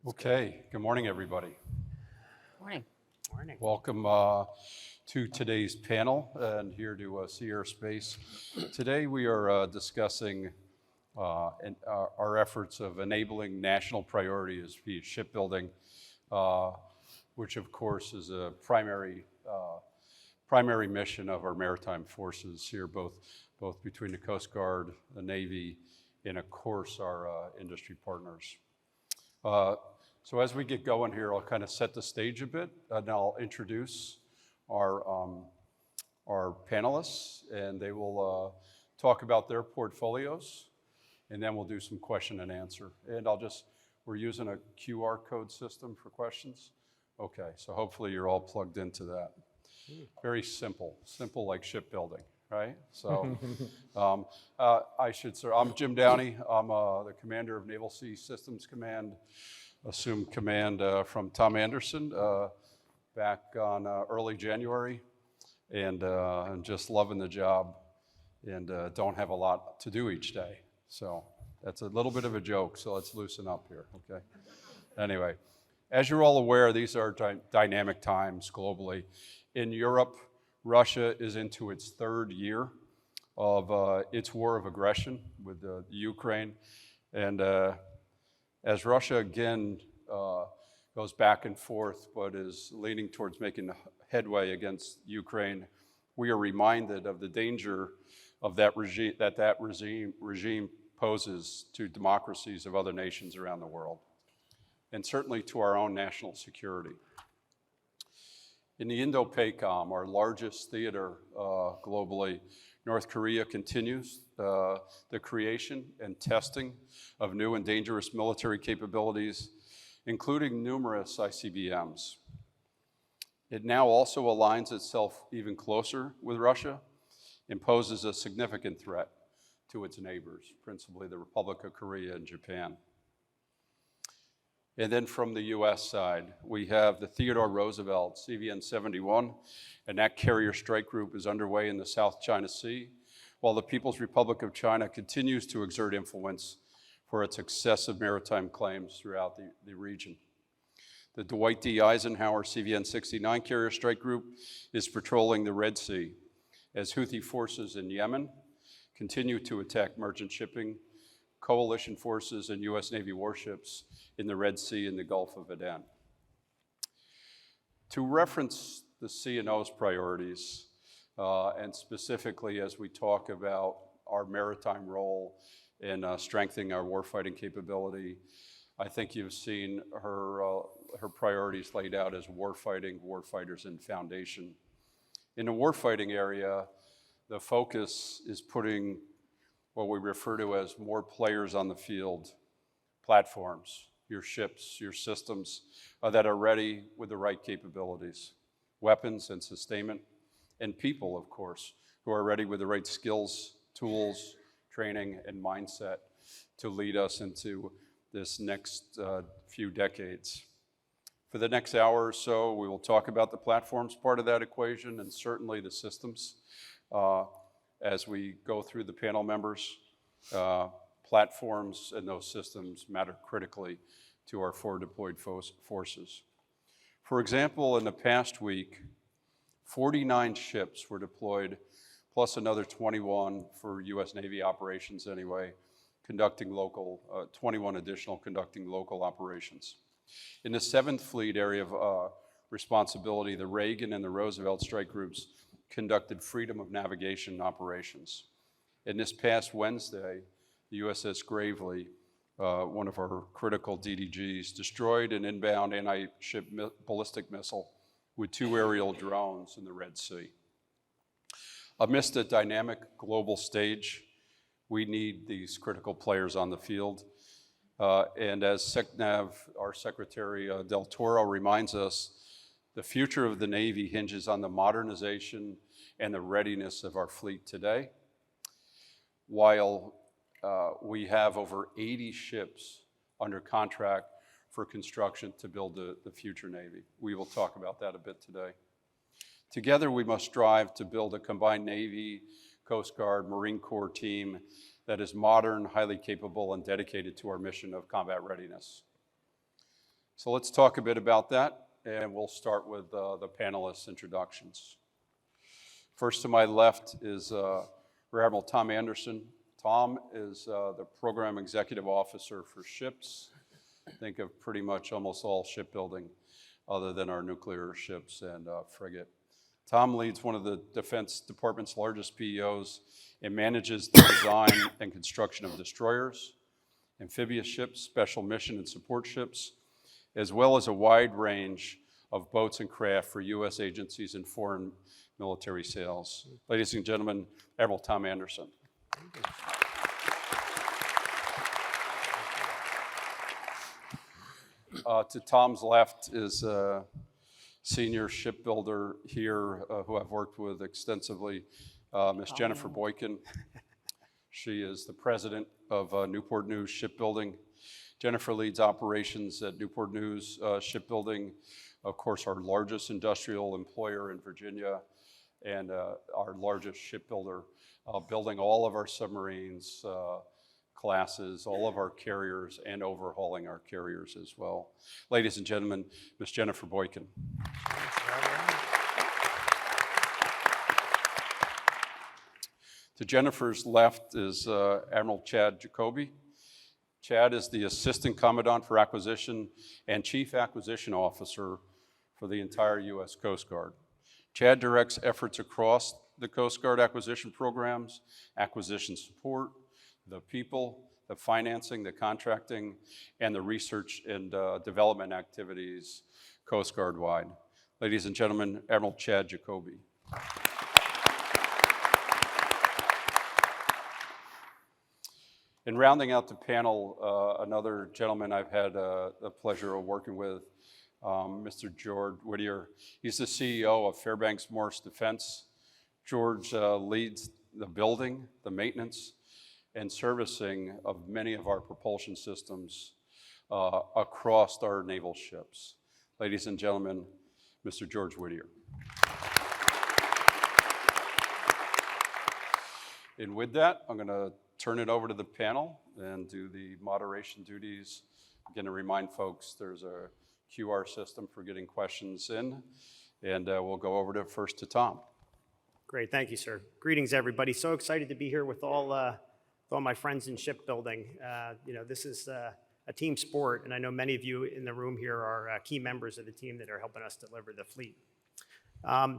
Okay, good morning, everybody. Morning. Morning. Welcome to today's panel and here to Sierra Space. Today we are discussing our efforts of enabling national priorities via shipbuilding, which of course is a primary mission of our maritime forces here, both between the Coast Guard, the Navy, and of course our industry partners. So as we get going here, I'll kind of set the stage a bit, and I'll introduce our panelists, and they will talk about their portfolios, and then we'll do some question and answer. And we're using a QR code system for questions. Okay, so hopefully you're all plugged into that. Very simple like shipbuilding, right? So I'm Jim Downey. I'm the commander of Naval Sea Systems Command. Assumed command from Tom Anderson back on early January, and just loving the job, and don't have a lot to do each day. So that's a little bit of a joke, so let's loosen up here, okay? Anyway, as you're all aware, these are dynamic times globally. In Europe, Russia is into its third year of its war of aggression with Ukraine, and as Russia again goes back and forth, but is leaning towards making headway against Ukraine, we are reminded of the danger of that regime poses to democracies of other nations around the world, and certainly to our own national security. In the Indo-PACOM, our largest theater globally, North Korea continues the creation and testing of new and dangerous military capabilities, including numerous ICBMs. It now also aligns itself even closer with Russia and poses a significant threat to its neighbors, principally the Republic of Korea and Japan. And then from the US side, we have the Theodore Roosevelt CVN-71, and that carrier strike group is underway in the South China Sea, while the People's Republic of China continues to exert influence for its excessive maritime claims throughout the region. The Dwight D. Eisenhower CVN-69 carrier strike group is patrolling the Red Sea as Houthi forces in Yemen continue to attack merchant shipping, coalition forces, and US Navy warships in the Red Sea and the Gulf of Aden. To reference the C&O's priorities, and specifically as we talk about our maritime role in strengthening our warfighting capability, I think you've seen her priorities laid out as warfighting, warfighters, and foundation. In the warfighting area, the focus is putting what we refer to as more players on the field, platforms, your ships, your systems that are ready with the right capabilities, weapons and sustainment, and people, of course, who are ready with the right skills, tools, training, and mindset to lead us into this next few decades. For the next hour or so, we will talk about the platforms part of that equation and certainly the systems. As we go through the panel members, platforms and those systems matter critically to our forward deployed forces. For example, in the past week, 49 ships were deployed, plus another 21 for US Navy operations anyway, 21 additional conducting local operations. In the 7th Fleet area of responsibility, the Reagan and the Roosevelt strike groups conducted freedom of navigation operations. And this past Wednesday, the USS Gravely, one of our critical DDGs, destroyed an inbound anti-ship ballistic missile with 2 aerial drones in the Red Sea. Amidst a dynamic global stage, we need these critical players on the field. And as SecNav, our Secretary Del Toro reminds us, the future of the Navy hinges on the modernization and the readiness of our fleet today. While we have over 80 ships under contract for construction to build the future Navy. We will talk about that a bit today. Together, we must strive to build a combined Navy, Coast Guard, Marine Corps team that is modern, highly capable, and dedicated to our mission of combat readiness. So let's talk a bit about that, and we'll start with the panelists' introductions. First to my left is Rear Admiral Tom Anderson. Tom is the Program Executive Officer for ships. Think of pretty much almost all shipbuilding other than our nuclear ships and frigate. Tom leads one of the Defense Department's largest PEOs and manages the design and construction of destroyers, amphibious ships, special mission and support ships, as well as a wide range of boats and craft for U.S. agencies and foreign military sales. Ladies and gentlemen, Admiral Tom Anderson. To Tom's left is a senior shipbuilder here who I've worked with extensively, Ms. Jennifer Boykin. She is the president of Newport News Shipbuilding. Jennifer leads operations at Newport News Shipbuilding, of course, our largest industrial employer in Virginia and our largest shipbuilder, building all of our submarines, classes, all of our carriers, and overhauling our carriers as well. Ladies and gentlemen, Ms. Jennifer Boykin. To Jennifer's left is Admiral Chad Jacoby. Chad is the Assistant Commandant for Acquisition and Chief Acquisition Officer for the entire U.S. Coast Guard. Chad directs efforts across the Coast Guard acquisition programs, acquisition support, the people, the financing, the contracting, and the research and development activities Coast Guard-wide. Ladies and gentlemen, Admiral Chad Jacoby. In rounding out the panel, another gentleman I've had the pleasure of working with, Mr. George Whittier. He's the CEO of Fairbanks Morse Defense. George leads the building, the maintenance, and servicing of many of our propulsion systems across our naval ships. Ladies and gentlemen, Mr. George Whittier. And with that, I'm going to turn it over to the panel and do the moderation duties. I'm going to remind folks there's a QR system for getting questions in, and we'll go over to first to Tom. Great, thank you, sir. Greetings, everybody. So excited to be here with all my friends in shipbuilding. This is a team sport, and I know many of you in the room here are key members of the team that are helping us deliver the fleet.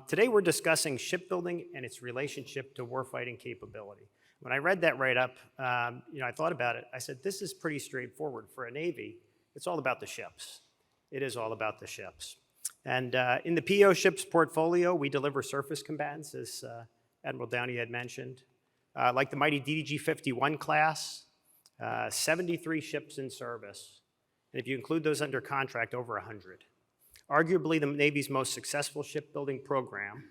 Today we're discussing shipbuilding and its relationship to warfighting capability. When I read that write-up, I thought about it. I said, this is pretty straightforward. For a Navy, it's all about the ships. It is all about the ships. And in the PO ships portfolio, we deliver surface combatants, as Admiral Downey had mentioned. Like the mighty DDG-51 class, 73 ships in service. And if you include those under contract, over 100. Arguably the Navy's most successful shipbuilding program.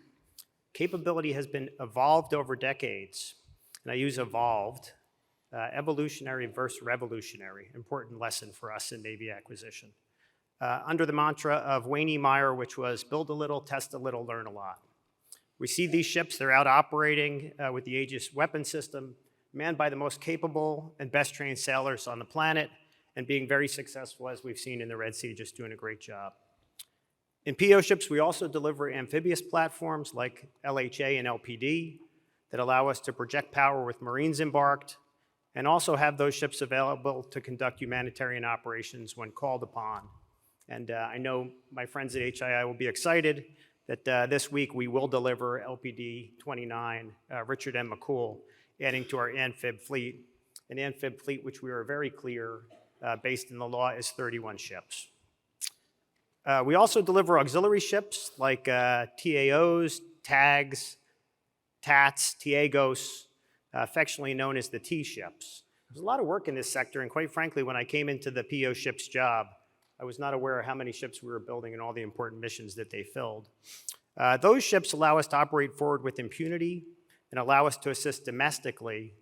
Capability has been evolved over decades. And I use evolved, evolutionary versus revolutionary, important lesson for us in Navy acquisition. Under the mantra of Wayne E. Meyer, which was build a little, test a little, learn a lot. We see these ships, they're out operating with the Aegis weapon system, manned by the most capable and best trained sailors on the planet, and being very successful, as we've seen in the Red Sea, just doing a great job. In PO ships, we also deliver amphibious platforms like LHA and LPD that allow us to project power with Marines embarked, and also have those ships available to conduct humanitarian operations when called upon. And I know my friends at HII will be excited that this week we will deliver LPD 29, Richard M. McCool, adding to our amphib fleet. An amphib fleet, which we are very clear, based in the law, is 31 ships. We also deliver auxiliary ships like TAOs, TAGs, TATs, Tiagos, affectionately known as the T-ships. There's a lot of work in this sector, and quite frankly, when I came into the PO ships job, I was not aware of how many ships we were building and all the important missions that they filled. Those ships allow us to operate forward with impunity and allow us to assist domestically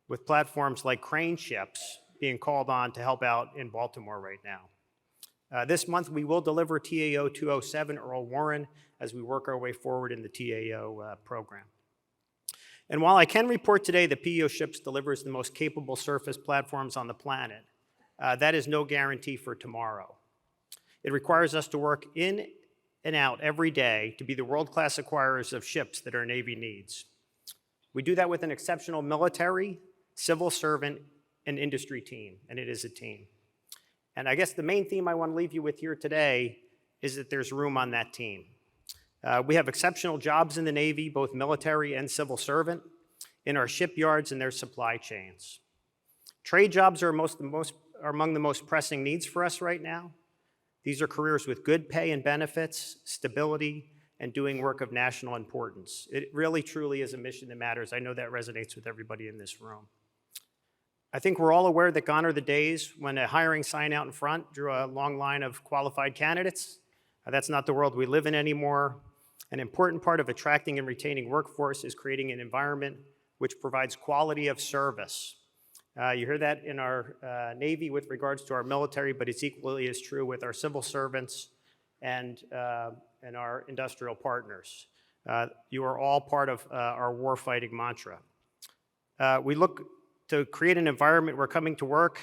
with platforms like crane ships being called on to help out in Baltimore right now. This month, we will deliver TAO 207 Earl Warren as we work our way forward in the TAO program. And while I can report today that PO ships delivers the most capable surface platforms on the planet, that is no guarantee for tomorrow. It requires us to work in and out every day to be the world-class acquirers of ships that our Navy needs. We do that with an exceptional military, civil servant, and industry team, and it is a team. And I guess the main theme I want to leave you with here today is that there's room on that team. We have exceptional jobs in the Navy, both military and civil servant, in our shipyards and their supply chains. Trade jobs are among the most pressing needs for us right now. These are careers with good pay and benefits, stability, and doing work of national importance. It really, truly is a mission that matters. I know that resonates with everybody in this room. I think we're all aware that gone are the days when a hiring sign out in front drew a long line of qualified candidates. That's not the world we live in anymore. An important part of attracting and retaining workforce is creating an environment which provides quality of service. You hear that in our Navy with regards to our military, but it's equally as true with our civil servants and our industrial partners. You are all part of our warfighting mantra. We look to create an environment where coming to work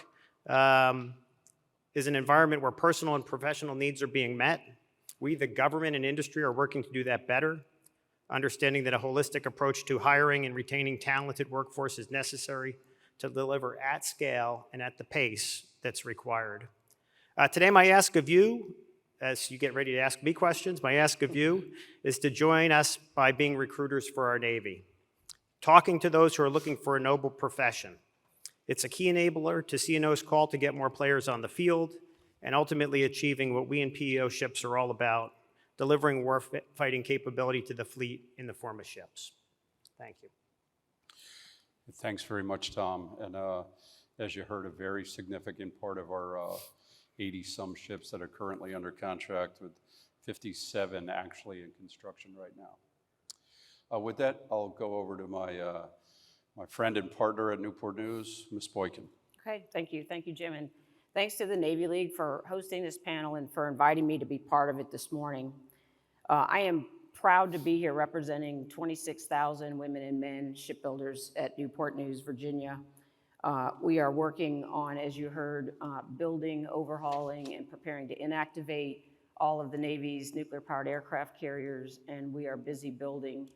is an environment where personal and professional needs are being met. We, the government and industry, are working to do that better, understanding that a holistic approach to hiring and retaining talented workforce is necessary to deliver at scale and at the pace that's required. Today, my ask of you, as you get ready to ask me questions, my ask of you is to join us by being recruiters for our Navy, talking to those who are looking for a noble profession. It's a key enabler to CNO's call to get more players on the field and ultimately achieving what we in PEO ships are all about, delivering warfighting capability to the fleet in the form of ships. Thank you. Thanks very much, Tom. And as you heard, a very significant part of our 80-some ships that are currently under contract, with 57 actually in construction right now. With that, I'll go over to my friend and partner at Newport News, Ms. Boykin. Okay, thank you, Jim, and thanks to the Navy League for hosting this panel and for inviting me to be part of it this morning. I am proud to be here representing 26,000 women and men shipbuilders at Newport News, Virginia. We are working on, as you heard, building, overhauling, and preparing to inactivate all of the Navy's nuclear-powered aircraft carriers, and we are busy building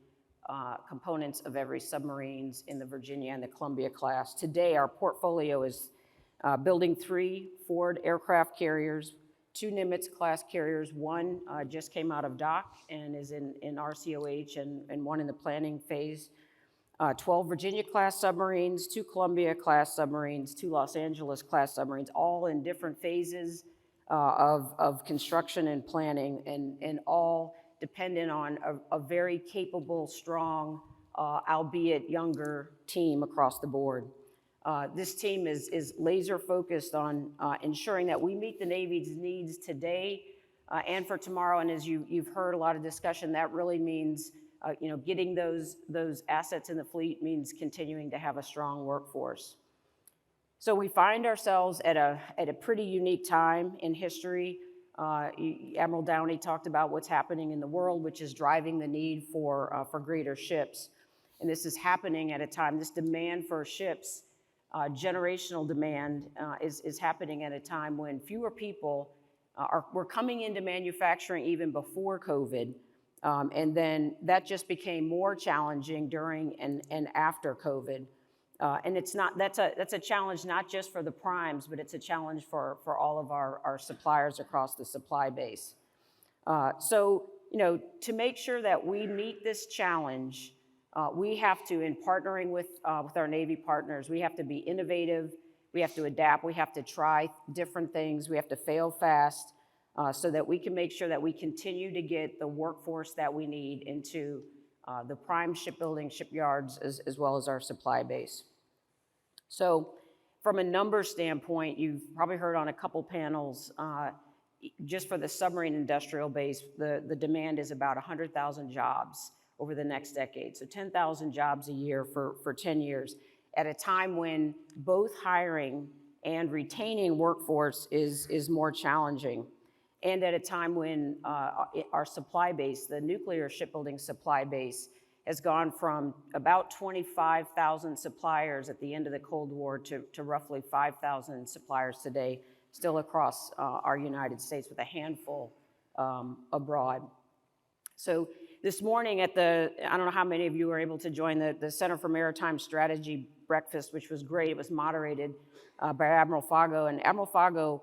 components of every submarines in the Virginia and the Columbia class. Today, our portfolio is building 3 Ford aircraft carriers, 2 Nimitz-class carriers. One just came out of dock and is in RCOH, and one in the planning phase. 12 Virginia-class submarines, 2 Columbia-class submarines, 2 Los Angeles-class submarines, all in different phases of construction and planning, and all dependent on a very capable, strong, albeit younger team across the board. This team is laser focused on ensuring that we meet the Navy's needs today and for tomorrow. And as you've heard a lot of discussion, that really means getting those assets in the fleet means continuing to have a strong workforce. So we find ourselves at a pretty unique time in history. Admiral Downey talked about what's happening in the world, which is driving the need for greater ships. And this is happening at a time, this demand for ships, generational demand is happening at a time when fewer people were coming into manufacturing even before COVID. And then that just became more challenging during and after COVID. And that's a challenge not just for the primes, but it's a challenge for all of our suppliers across the supply base. So to make sure that we meet this challenge, we have to, in partnering with our Navy partners, we have to be innovative, we have to adapt, we have to try different things, we have to fail fast, so that we can make sure that we continue to get the workforce that we need into the prime shipbuilding shipyards as well as our supply base. So from a numbers standpoint, you've probably heard on a couple panels, just for the submarine industrial base, the demand is about 100,000 jobs over the next decade. So 10,000 jobs a year for 10 years, at a time when both hiring and retaining workforce is more challenging. And at a time when our supply base, the nuclear shipbuilding supply base, has gone from about 25,000 suppliers at the end of the Cold War to roughly 5,000 suppliers today. still across our United States, with a handful abroad. So this morning I don't know how many of you were able to join the Center for Maritime Strategy breakfast, which was great. It was moderated by Admiral Fago, and Admiral Fago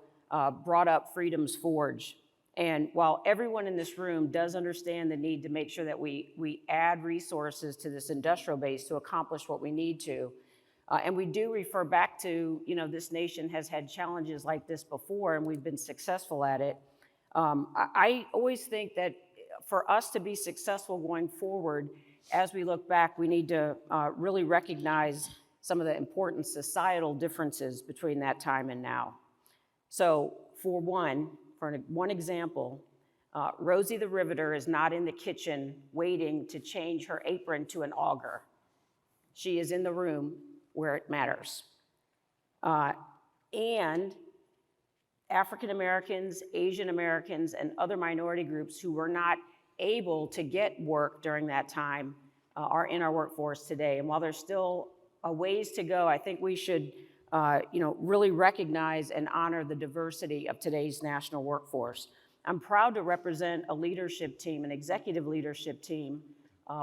brought up Freedom's Forge. And while everyone in this room does understand the need to make sure that we add resources to this industrial base to accomplish what we need to, and we do refer back to, this nation has had challenges like this before, and we've been successful at it. I always think that for us to be successful going forward, as we look back, we need to really recognize some of the important societal differences between that time and now. So for one example, Rosie the Riveter is not in the kitchen waiting to change her apron to an auger. She is in the room where it matters. And African Americans, Asian Americans, and other minority groups who were not able to get work during that time are in our workforce today. And while there's still a ways to go, I think we should really recognize and honor the diversity of today's national workforce. I'm proud to represent a leadership team, an executive leadership team,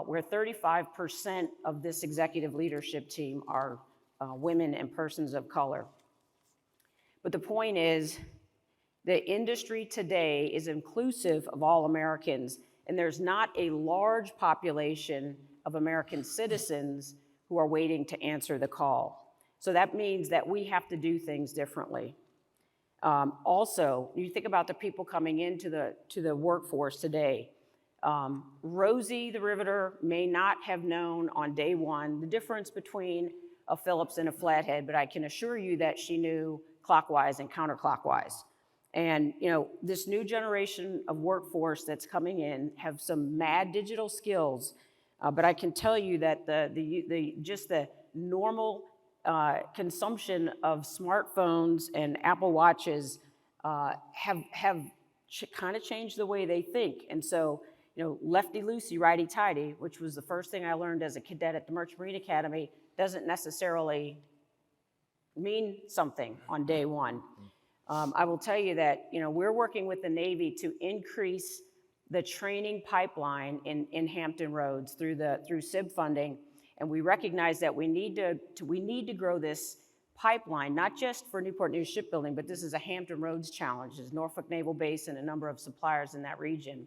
where 35% of this executive leadership team are women and persons of color. But the point is, the industry today is inclusive of all Americans, and there's not a large population of American citizens who are waiting to answer the call. So that means that we have to do things differently. Also, you think about the people coming into the workforce today. Rosie the Riveter may not have known on day one the difference between a Phillips and a flathead, but I can assure you that she knew clockwise and counterclockwise. And this new generation of workforce that's coming in have some mad digital skills, but I can tell you that just the normal consumption of smartphones and Apple Watches have kind of changed the way they think. And so, lefty loosey, righty tighty, which was the first thing I learned as a cadet at the Merchant Marine Academy, doesn't necessarily mean something on day one. I will tell you that we're working with the Navy to increase the training pipeline in Hampton Roads through SIB funding, and we recognize that we need to grow this pipeline, not just for Newport News Shipbuilding, but this is a Hampton Roads challenge. There's Norfolk Naval Base and a number of suppliers in that region.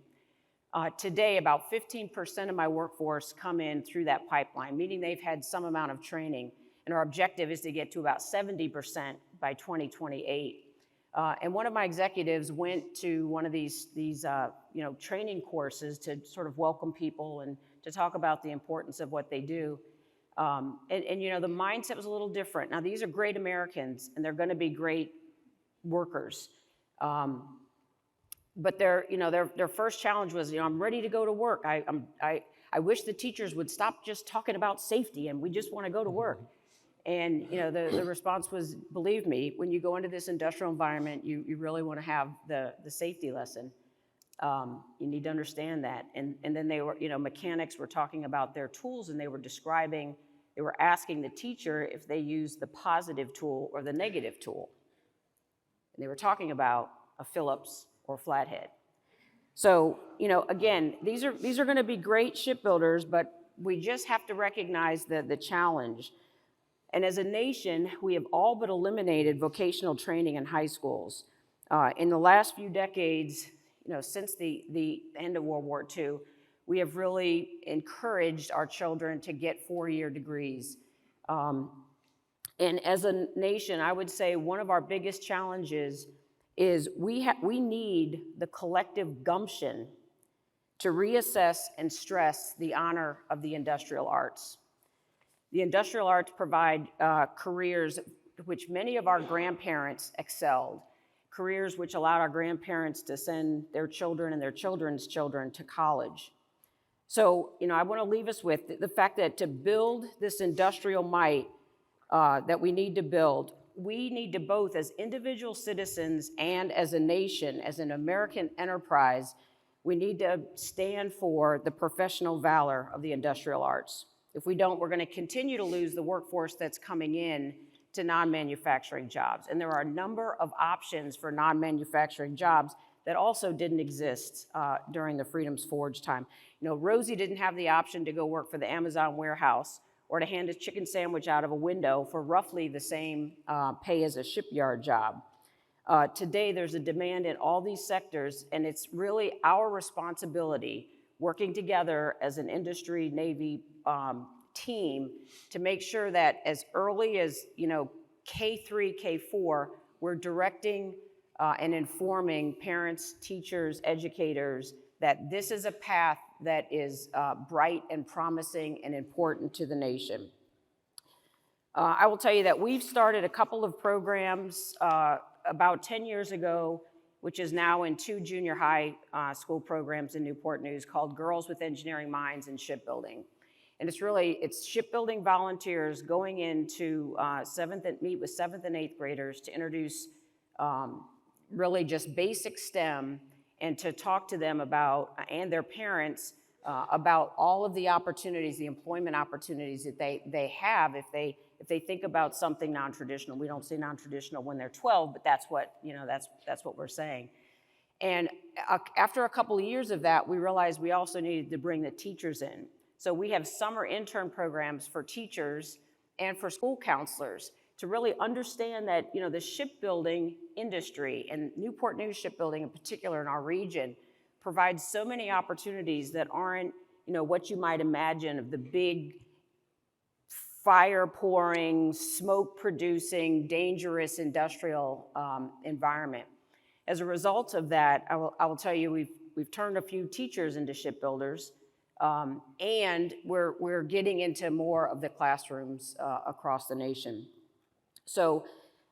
Today, about 15% of my workforce come in through that pipeline, meaning they've had some amount of training, and our objective is to get to about 70% by 2028. And one of my executives went to one of these training courses to sort of welcome people and to talk about the importance of what they do. And the mindset was a little different. Now, these are great Americans, and they're going to be great workers. But their first challenge was, I'm ready to go to work. I wish the teachers would stop just talking about safety, and we just want to go to work. And the response was, believe me, when you go into this industrial environment, you really want to have the safety lesson. You need to understand that. And then they were, mechanics were talking about their tools, and they were asking the teacher if they used the positive tool or the negative tool. And they were talking about a Phillips or flathead. So, again, these are going to be great shipbuilders, but we just have to recognize the challenge. And as a nation, we have all but eliminated vocational training in high schools. In the last few decades, since the end of World War II, we have really encouraged our children to get 4-year degrees. And as a nation, I would say one of our biggest challenges is we need the collective gumption to reassess and stress the honor of the industrial arts. The industrial arts provide careers which many of our grandparents excelled, careers which allowed our grandparents to send their children and their children's children to college. So, I want to leave us with the fact that to build this industrial might that we need to build, we need to both as individual citizens and as a nation, as an American enterprise, we need to stand for the professional valor of the industrial arts. If we don't, we're going to continue to lose the workforce that's coming in to non-manufacturing jobs. And there are a number of options for non-manufacturing jobs that also didn't exist during the Freedom's Forge time. You know, Rosie didn't have the option to go work for the Amazon warehouse or to hand a chicken sandwich out of a window for roughly the same pay as a shipyard job. Today, there's a demand in all these sectors, and it's really our responsibility, working together as an industry Navy team, to make sure that as early as, you know, K3, K4, we're directing and informing parents, teachers, educators that this is a path that is bright and promising and important to the nation. I will tell you that we've started a couple of programs about 10 years ago, which is now in 2 junior high school programs in Newport News, called Girls with Engineering Minds in Shipbuilding. And it's shipbuilding volunteers going into meet with 7th and 8th graders to introduce really just basic STEM, and to talk to them about, and their parents, about all of the opportunities, the employment opportunities that they have if they think about something non-traditional. We don't say non-traditional when they're 12, but that's what, you know, that's what we're saying. And after a couple of years of that, we realized we also needed to bring the teachers in. So we have summer intern programs for teachers and for school counselors to really understand that, you know, the shipbuilding industry, and Newport News shipbuilding in particular in our region, provides so many opportunities that aren't, you know, what you might imagine of the big fire pouring, smoke producing, dangerous industrial environment. As a result of that, I will tell you, we've turned a few teachers into shipbuilders, and we're getting into more of the classrooms across the nation. So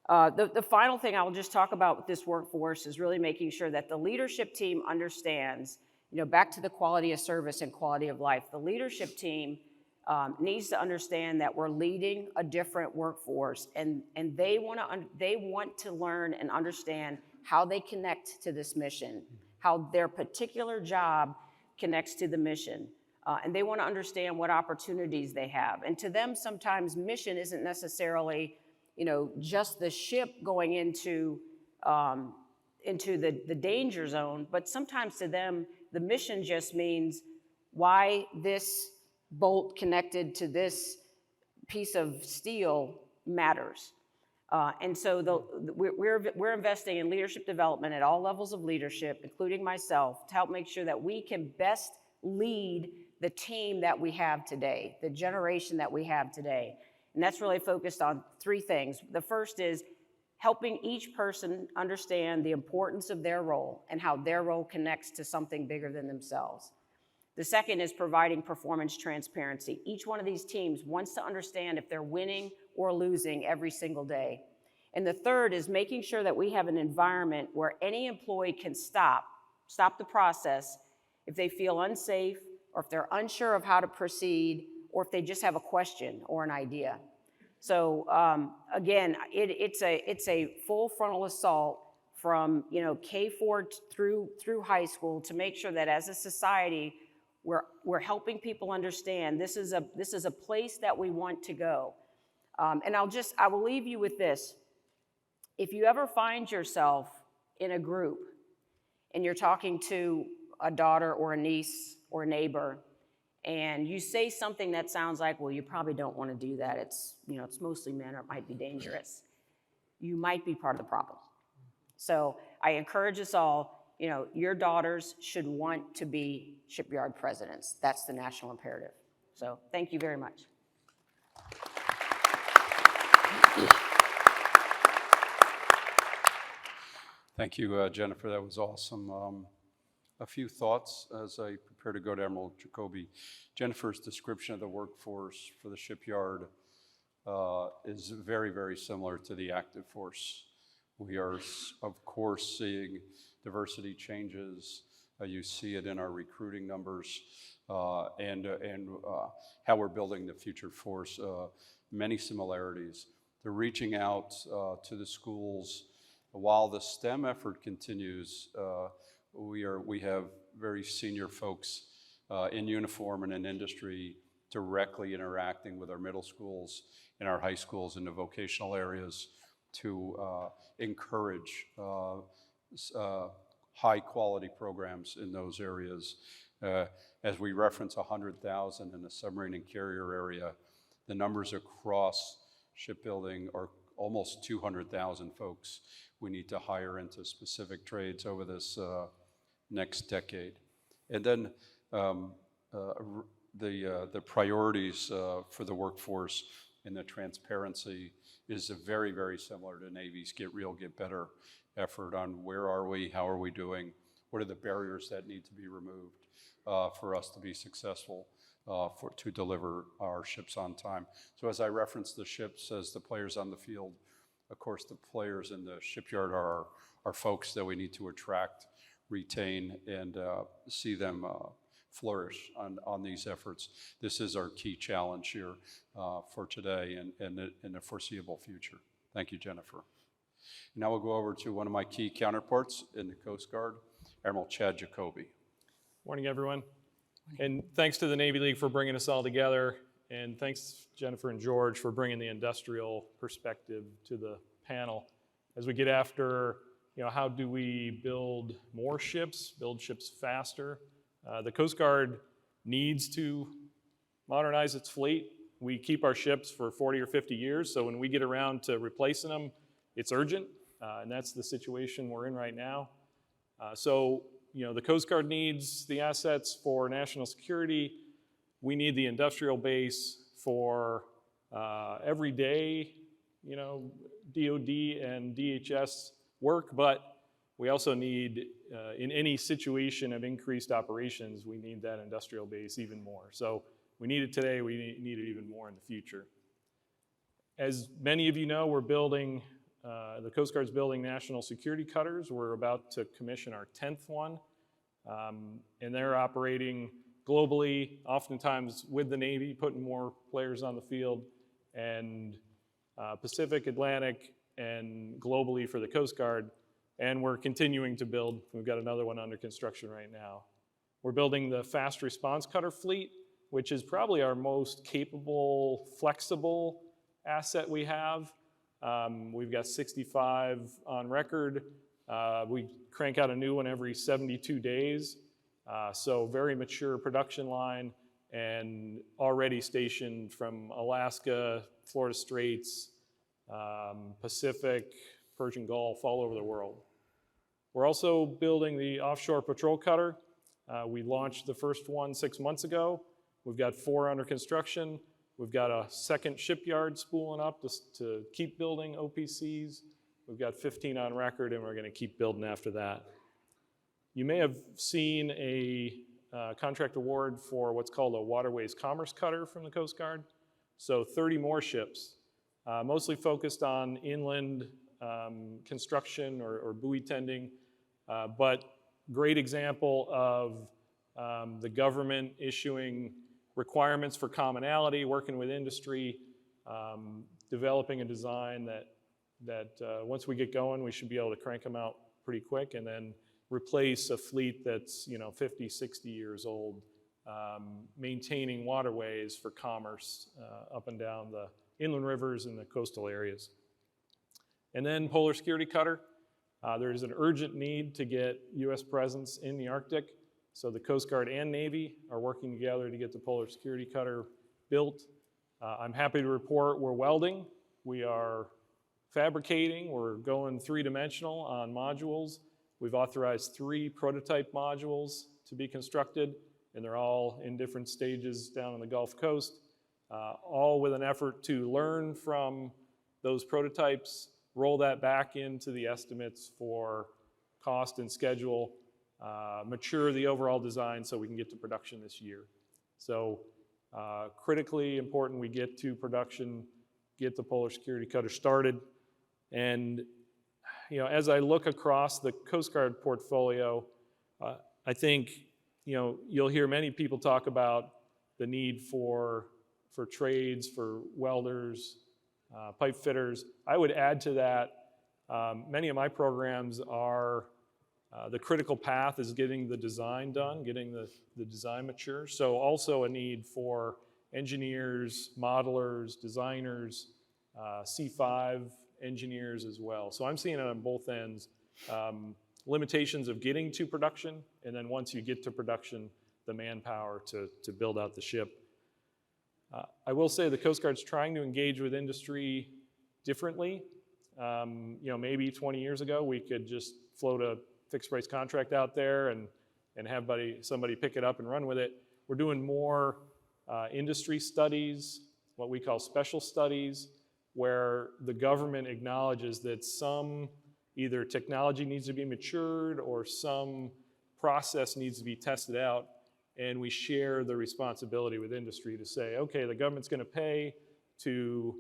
the final thing I will just talk about with this workforce is really making sure that the leadership team understands, you know, back to the quality of service and quality of life. The leadership team needs to understand that we're leading a different workforce, and they want to learn and understand how they connect to this mission, how their particular job connects to the mission. And they want to understand what opportunities they have. And to them, sometimes mission isn't necessarily, you know, just the ship going into the danger zone, but sometimes to them, the mission just means why this bolt connected to this piece of steel matters. And so we're investing in leadership development at all levels of leadership, including myself, to help make sure that we can best lead the team that we have today, the generation that we have today. And that's really focused on 3 things. The first is helping each person understand the importance of their role and how their role connects to something bigger than themselves. The second is providing performance transparency. Each one of these teams wants to understand if they're winning or losing every single day. And the third is making sure that we have an environment where any employee can stop the process if they feel unsafe, or if they're unsure of how to proceed, or if they just have a question or an idea. So again, it's a full frontal assault from, you know, K4 through high school, to make sure that as a society we're helping people understand this is a place that we want to go. And I will leave you with this. If you ever find yourself in a group and you're talking to a daughter or a niece or a neighbor, and you say something that sounds like, well, you probably don't want to do that. It's, you know, it's mostly men, or it might be dangerous. You might be part of the problem. So I encourage us all, you know, your daughters should want to be shipyard presidents. That's the national imperative. So thank you very much. Thank you, Jennifer. That was awesome. A few thoughts as I prepare to go to Admiral Jacoby. Jennifer's description of the workforce for the shipyard is very, very similar to the active force. We are, of course, seeing diversity changes. You see it in our recruiting numbers and how we're building the future force. Many similarities. They're reaching out to the schools. While the STEM effort continues, we have very senior folks in uniform and in industry directly interacting with our middle schools in our high schools and the vocational areas to encourage high quality programs in those areas. As we reference 100,000 in the submarine and carrier area, the numbers across shipbuilding are almost 200,000 folks we need to hire into specific trades over this next decade. And then the priorities for the workforce and the transparency is very, very similar to Navy's Get Real, Get Better effort on where are we, how are we doing, what are the barriers that need to be removed for us to be successful to deliver our ships on time. So as I referenced the ships as the players on the field, of course the players in the shipyard are folks that we need to attract, retain, and see them flourish on these efforts. This is our key challenge here for today and in the foreseeable future. Thank you, Jennifer. Now we'll go over to one of my key counterparts in the Coast Guard, Admiral Chad Jacoby. Morning, everyone. And thanks to the Navy League for bringing us all together. And thanks, Jennifer and George, for bringing the industrial perspective to the panel. As we get after, how do we build more ships, build ships faster? The Coast Guard needs to modernize its fleet. We keep our ships for 40 or 50 years, so when we get around to replacing them, it's urgent, and that's the situation we're in right now. The Coast Guard needs the assets for national security. We need the industrial base for everyday, DOD and DHS work, but we also need, in any situation of increased operations, we need that industrial base even more. So we need it today, we need it even more in the future. As many of you know, we're building, the Coast Guard's building national security cutters. We're about to commission our 10th one, and they're operating globally, oftentimes with the Navy, putting more players on the field, and Pacific, Atlantic, and globally for the Coast Guard. And we're continuing to build. We've got another one under construction right now. We're building the fast response cutter fleet, which is probably our most capable, flexible asset we have. We've got 65 on record. We crank out a new one every 72 days. So very mature production line and already stationed from Alaska, Florida Straits, Pacific, Persian Gulf, all over the world. We're also building the offshore patrol cutter. We launched the first one 6 months ago. We've got 4 under construction. We've got a second shipyard spooling up to keep building OPCs. We've got 15 on record, and we're going to keep building after that. You may have seen a contract award for what's called a Waterways Commerce Cutter from the Coast Guard. So 30 more ships, mostly focused on inland construction or buoy tending, but great example of the government issuing requirements for commonality, working with industry, developing a design that once we get going, we should be able to crank them out pretty quick and then replace a fleet that's 50, 60 years old, maintaining waterways for commerce up and down the inland rivers and the coastal areas. And then Polar Security Cutter. There's an urgent need to get U.S. presence in the Arctic. So the Coast Guard and Navy are working together to get the Polar Security Cutter built. I'm happy to report we're welding. We are fabricating. We're going 3-dimensional on modules. We've authorized 3 prototype modules to be constructed, and they're all in different stages down on the Gulf Coast, all with an effort to learn from those prototypes, roll that back into the estimates for cost and schedule, mature the overall design so we can get to production this year. So critically important we get to production, get the Polar Security Cutter started. And as I look across the Coast Guard portfolio, I think you'll hear many people talk about the need for trades, for welders, pipe fitters. I would add to that, many of my programs are, the critical path is getting the design done, getting the design mature. So also a need for engineers, modelers, designers, C5 engineers as well. So I'm seeing it on both ends. Limitations of getting to production, and then once you get to production, the manpower to build out the ship. I will say the Coast Guard's trying to engage with industry differently. Maybe 20 years ago, we could just float a fixed price contract out there and have somebody pick it up and run with it. We're doing more industry studies, what we call special studies, where the government acknowledges that some either technology needs to be matured or some process needs to be tested out, and we share the responsibility with industry to say, okay, the government's going to pay to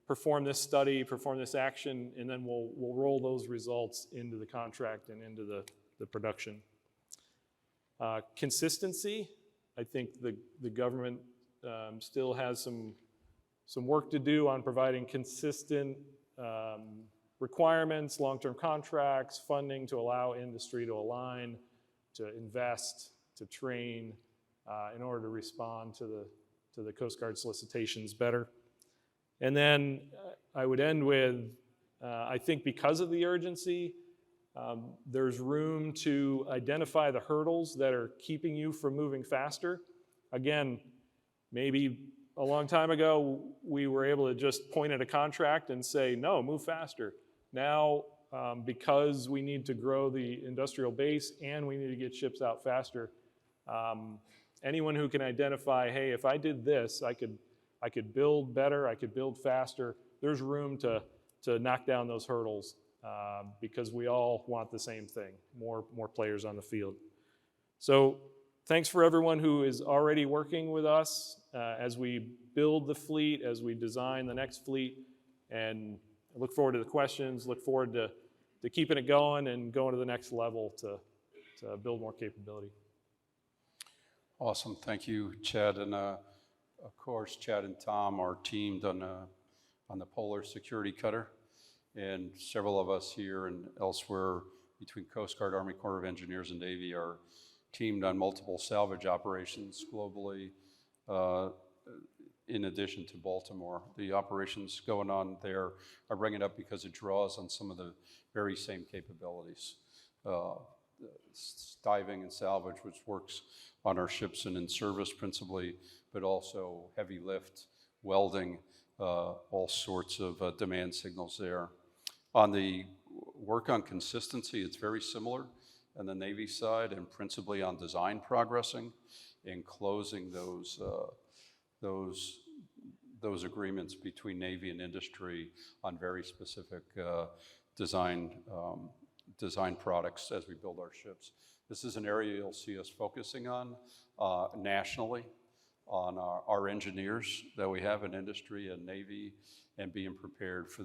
perform this study, perform this action, and then we'll roll those results into the contract and into the production. Consistency, I think the government still has some work to do on providing consistent requirements, long-term contracts, funding to allow industry to align, to invest, to train in order to respond to the Coast Guard solicitations better. And then I would end with, I think because of the urgency, there's room to identify the hurdles that are keeping you from moving faster. Again, maybe a long time ago, we were able to just point at a contract and say, no, move faster. Now, because we need to grow the industrial base and we need to get ships out faster, anyone who can identify, hey, if I did this, I could build better, I could build faster, there's room to knock down those hurdles because we all want the same thing, more players on the field. So thanks for everyone who is already working with us as we build the fleet, as we design the next fleet, and I look forward to the questions, look forward to keeping it going and going to the next level to build more capability. Awesome, thank you, Chad. And of course, Chad and Tom are teamed on the Polar Security Cutter. And several of us here and elsewhere between Coast Guard, Army Corps of Engineers, and Navy are teamed on multiple salvage operations globally, in addition to Baltimore. The operations going on there, I bring it up because it draws on some of the very same capabilities. Diving and salvage, which works on our ships and in service principally, but also heavy lift, welding, all sorts of demand signals there. On the work on consistency, it's very similar on the Navy side and principally on design progressing and closing those agreements between Navy and industry on very specific design products as we build our ships. This is an area you'll see us focusing on nationally, on our engineers that we have in industry and Navy, and being prepared for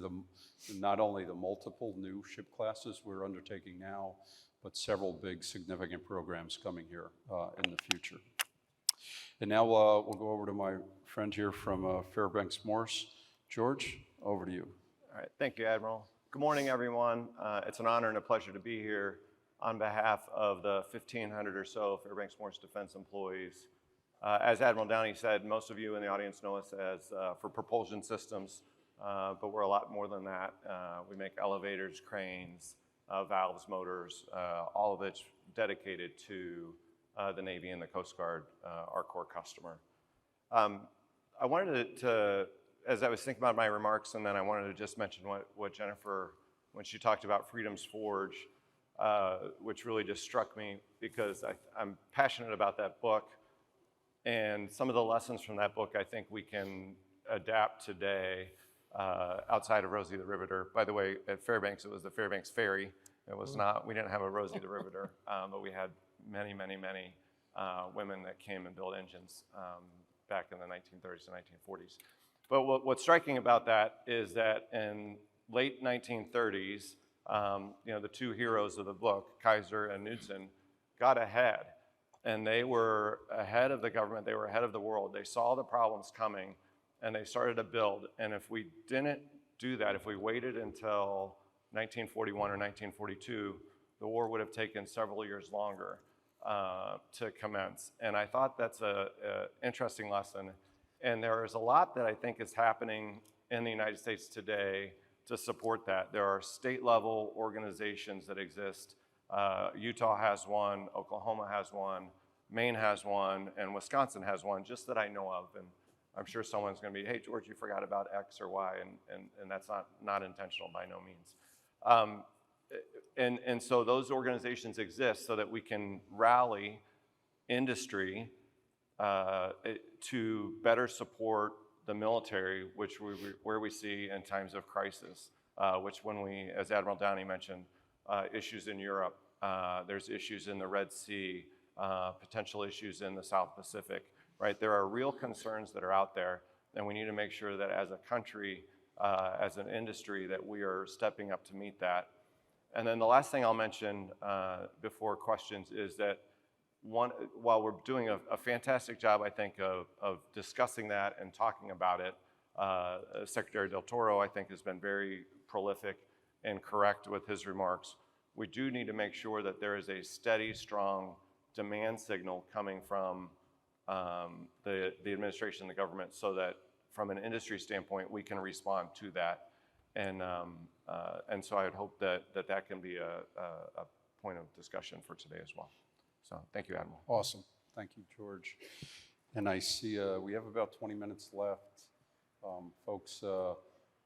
not only the multiple new ship classes we're undertaking now, but several big significant programs coming here in the future. And now we'll go over to my friend here from Fairbanks Morse. George, over to you. All right, thank you, Admiral. Good morning, everyone. It's an honor and a pleasure to be here on behalf of the 1,500 or so Fairbanks Morse Defense employees. As Admiral Downey said, most of you in the audience know us as for propulsion systems, but we're a lot more than that. We make elevators, cranes, valves, motors, all of it's dedicated to the Navy and the Coast Guard, our core customer. I wanted to, as I was thinking about my remarks, and then I wanted to just mention what Jennifer, when she talked about Freedom's Forge, which really just struck me because I'm passionate about that book. And some of the lessons from that book I think we can adapt today outside of Rosie the Riveter. By the way, at Fairbanks, it was the Fairbanks Ferry. It was not, we didn't have a Rosie the Riveter, but we had many, many, many women that came and built engines back in the 1930s and 1940s. But what's striking about that is that in late 1930s, the two heroes of the book, Kaiser and Knudsen, got ahead. And they were ahead of the government, they were ahead of the world. They saw the problems coming and they started to build. And if we didn't do that, if we waited until 1941 or 1942, the war would have taken several years longer to commence. And I thought that's an interesting lesson. And there is a lot that I think is happening in the United States today to support that. There are state level organizations that exist. Utah has one, Oklahoma has one, Maine has one, and Wisconsin has one, just that I know of. And I'm sure someone's going to be, hey, George, you forgot about X or Y, and that's not intentional by no means. And so those organizations exist so that we can rally industry to better support the military, where we see in times of crisis, which when we, as Admiral Downey mentioned, issues in Europe, there's issues in the Red Sea, potential issues in the South Pacific, right? There are real concerns that are out there, and we need to make sure that as a country, as an industry, that we are stepping up to meet that. And then the last thing I'll mention before questions is that while we're doing a fantastic job, I think, of discussing that and talking about it, Secretary Del Toro, I think, has been very prolific and correct with his remarks. We do need to make sure that there is a steady, strong demand signal coming from the administration and the government so that from an industry standpoint, we can respond to that. And so I would hope that can be a point of discussion for today as well. So thank you, Admiral. Awesome. Thank you, George. And I see we have about 20 minutes left. Folks,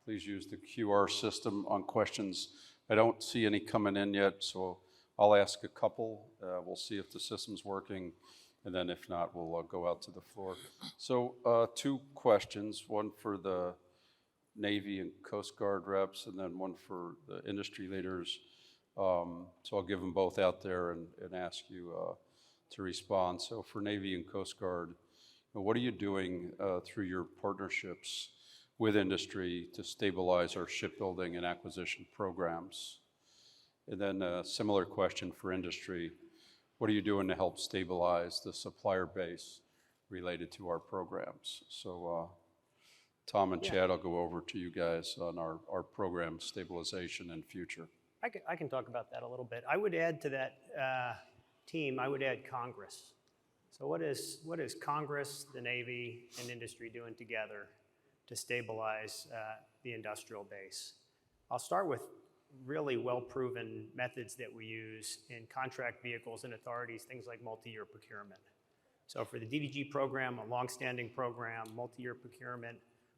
please use the QR system on questions. I don't see any coming in yet, so I'll ask a couple. We'll see if the system's working, and then if not, we'll go out to the floor. So 2 questions, one for the Navy and Coast Guard reps, and then one for the industry leaders. So I'll give them both out there and ask you to respond. So for Navy and Coast Guard, what are you doing through your partnerships with industry to stabilize our shipbuilding and acquisition programs? And then a similar question for industry. What are you doing to help stabilize the supplier base related to our programs? So Tom and Chad, I'll go over to you guys on our program stabilization and future. I can talk about that a little bit. I would add to that team, I would add Congress. So what is Congress, the Navy, and industry doing together to stabilize the industrial base? I'll start with really well-proven methods that we use in contract vehicles and authorities, things like multi-year procurement. So for the DDG program, a long-standing program, multi-year procurement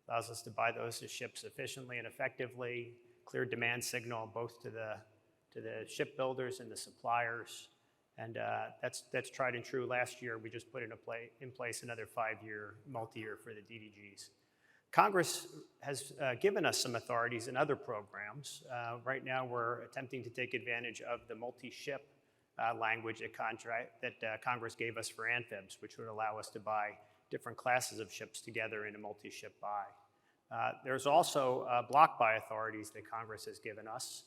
allows us to buy those ships efficiently and effectively, clear demand signal both to the shipbuilders and the suppliers, and that's tried and true. Last year, we just put in place another 5-year multi-year for the DDGs. Congress has given us some authorities in other programs. Right now, we're attempting to take advantage of the multi-ship language that Congress gave us for amphibs, which would allow us to buy different classes of ships together in a multi-ship buy. There's also block buy authorities that Congress has given us.